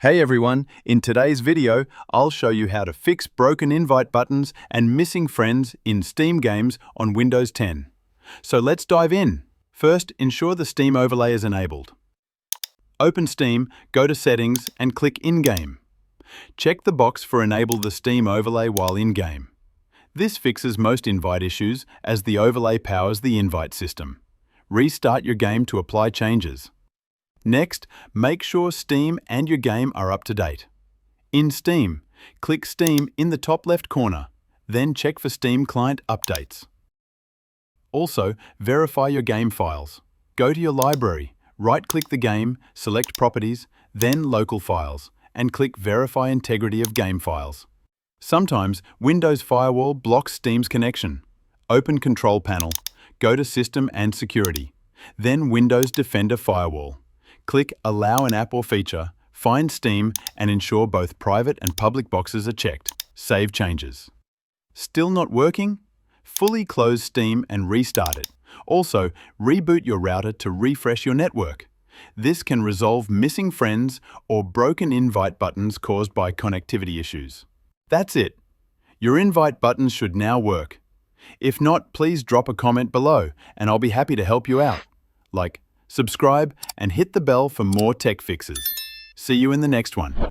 Hey everyone, in today's video, I'll show you how to fix broken invite buttons and missing friends in Steam games on Windows 10. So let's dive in. First, ensure the Steam overlay is enabled. Open Steam, go to Settings and click In-Game. Check the box for Enable the Steam overlay while in-game. This fixes most invite issues as the overlay powers the invite system. Restart your game to apply changes. Next, make sure Steam and your game are up to date. In Steam, click Steam in the top left corner, then check for Steam client updates. Also, verify your game files. Go to your library, right-click the game, select Properties, then Local Files, and click Verify Integrity of Game Files. Sometimes, Windows Firewall blocks Steam's connection. Open Control Panel, go to System and Security, then Windows Defender Firewall. Click Allow an app or feature, find Steam, and ensure both private and public boxes are checked. Save changes. Still not working? Fully close Steam and restart it. Also, reboot your router to refresh your network. This can resolve missing friends or broken invite buttons caused by connectivity issues. That's it. Your invite buttons should now work. If not, please drop a comment below, and I'll be happy to help you out. Subscribe, and hit the bell for more tech fixes. See you in the next one.